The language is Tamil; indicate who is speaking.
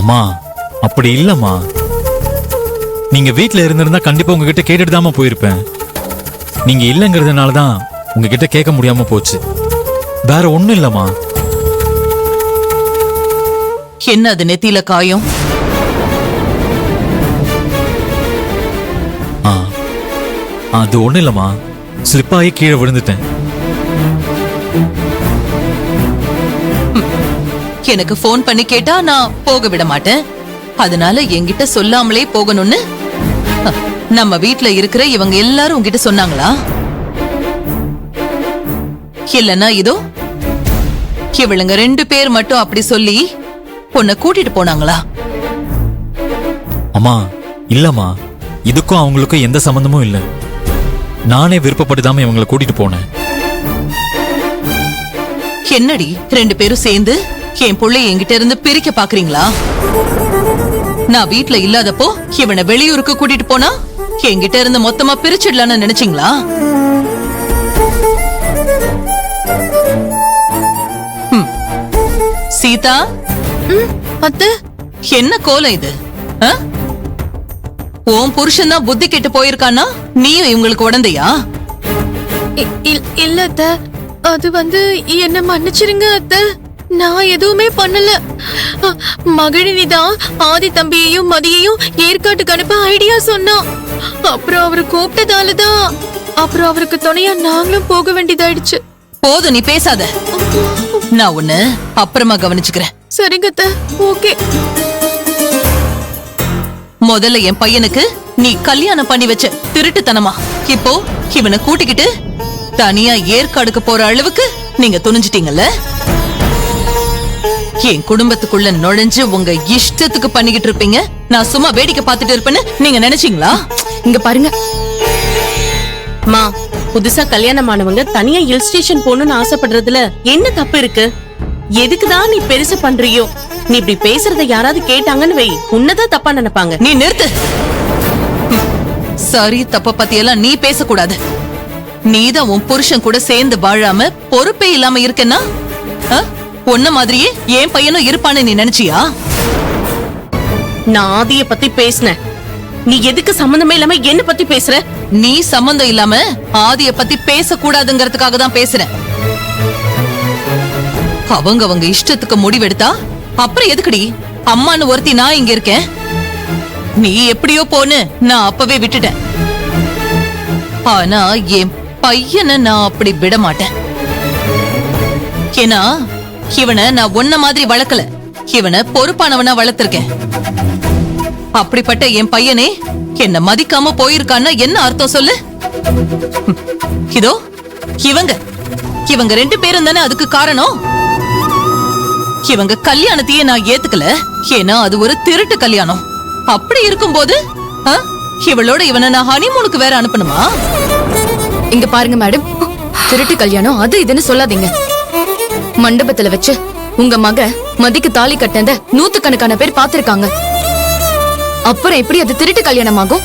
Speaker 1: அம்மா அப்படி இல்லம்மா. நீங்க வீட்ல இருந்திருந்தா கண்டிப்பா உங்ககிட்ட கேட்டுட்டு தாமா போயிருப்பேன். நீங்க இல்லங்கிறதுனால தான் உங்ககிட்ட கேட்க முடியாம போச்சு. வேற ஒண்ணும் இல்லம்மா.
Speaker 2: என்ன அது நெத்தியில காயம்?
Speaker 1: அது ஒண்ணு இல்லம்மா, ஸ்லிப் ஆகி கீழே விழுந்துட்டேன்.
Speaker 2: எனக்கு போன் பண்ணி கேட்டா நான் போக விட மாட்டேன். அதனால என்கிட்ட சொல்லாமலே போகணும்னு நம்ம வீட்ல இருக்கிற இவங்க எல்லாரும் உங்ககிட்ட சொன்னாங்களா? இல்லன்னா இதோ இவளுங்க 2 பேர் மட்டும் அப்படி சொல்லி உன்னை கூட்டிட்டு போனாங்களா?
Speaker 1: அம்மா இல்லம்மா, இதுக்கும் அவங்களுக்கும் எந்த சம்பந்தமும் இல்ல. நானே விருப்பப்பட்டுதாம இவங்களை கூட்டிட்டு போனேன்.
Speaker 2: என்னடி 2 பேரும் சேர்ந்து என் புள்ளைய என்கிட்ட இருந்து பிரிக்க பாக்குறீங்களா? நான் வீட்ல இல்லாதப்போ இவனை வெளியூருக்கு கூட்டிட்டு போனா என்கிட்ட இருந்து மொத்தமா பிரிச்சிடலான்னு நினைச்சீங்களா? சீதா,
Speaker 3: அத்தை,
Speaker 2: என்ன கோலம் இது? உன் புருஷன் தான் புத்தி கெட்டு போயிருக்கானா? நீயும் இவங்களுக்கு உடந்தையா?
Speaker 3: இல்ல அத்தை, அது என்ன மன்னிச்சிருங்க அத்தை, நான் எதுவுமே பண்ணல. மகளினி தான் ஆதி தம்பியையும் மதியையும் ஏற்காட்டுக்கு அனுப்ப ஐடியா சொன்னான். அப்புறம் அவரு கூப்பிட்டதாலதான் அப்புறம் அவருக்கு துணையா நாங்களும் போக வேண்டியதாயிடுச்சு.
Speaker 2: போதும், நீ பேசாத. நான் உன்ன அப்புறமா கவனிச்சுக்கிறேன்.
Speaker 3: சரிங்க அத்தை, ஓகே.
Speaker 2: முதல்ல என் பையனுக்கு நீ கல்யாணம் பண்ணி வச்ச திருட்டுத்தனமா இப்போ இவனை கூட்டிக்கிட்டு தனியா ஏற்காடுக்கு போற அளவுக்கு நீங்க துணிஞ்சிட்டீங்கல்ல? என் குடும்பத்துக்குள்ள நுழைஞ்சு உங்க இஷ்டத்துக்கு பண்ணிக்கிட்டு இருப்பீங்க, நான் சும்மா வேடிக்கை பார்த்துட்டு இருப்பேன்னு நீங்க நினைச்சீங்களா?
Speaker 4: இங்க பாருங்க
Speaker 5: மா, புதுசா கல்யாணமானவங்க தனியா ஹில் ஸ்டேஷன் போகணும்னு ஆசைப்படுறதுல என்ன தப்பு இருக்கு? எதுக்குதான் நீ பெருசு பண்றியோ? நீ இப்படி பேசுறத யாராவது கேட்டாங்கன்னு வை, உன்னதான் தப்பா நினைப்பாங்க.
Speaker 2: நீ நிறுத்து. சரி தப்ப பத்தி எல்லாம் நீ பேசக்கூடாது. நீதான் உன் புருஷன் கூட சேர்ந்து வாழாம பொறுப்பே இல்லாம இருக்கேன்னா உன்ன மாதிரியே என் பையனும் இருப்பான்னு நீ நினைச்சியா?
Speaker 5: நான் ஆதிய பத்தி பேசினேன், நீ எதுக்கு சம்பந்தமே இல்லாம என்ன பத்தி பேசுற?
Speaker 2: நீ சம்பந்தம் இல்லாம ஆதிய பத்தி பேசக்கூடாதுங்கிறதுக்காக தான் பேசுறேன். அவங்க இஷ்டத்துக்கு முடிவெடுத்தா அப்புறம் எதுக்குடி அம்மான்னு ஒருத்தி நான் இங்க இருக்கேன்? நீ எப்படியோ போன்னு நான் அப்பவே விட்டுட்டேன். ஆனா என் பையனை நான் அப்படி விட மாட்டேன். ஏன்னா இவனை நான் ஒன்ன மாதிரி வளர்க்கல, இவனை பொறுப்பானவனா வளர்த்திருக்கேன். அப்படிப்பட்ட என் பையனே என்ன மதிக்காம போயிருக்கான்னா என்ன அர்த்தம் சொல்லு? இதோ இவங்க 2 பேரும் தானே அதுக்கு காரணம். இவங்க கல்யாணத்தையே நான் ஏத்துக்கல, ஏன்னா அது ஒரு திருட்டு கல்யாணம். அப்படி இருக்கும்போது இவளோட இவனை நான் ஹனிமூனுக்கு வேற அனுப்பணுமா?
Speaker 4: இங்க பாருங்க மேடம், திருட்டு கல்யாணம் அது இதுன்னு சொல்லாதீங்க. மண்டபத்துல வச்சு உங்க மக மதிக்கு தாலி கட்டத 100கணக்கான பேர் பாத்திருக்காங்க. அப்புறம் எப்படி அது திருட்டு கல்யாணம் ஆகும்?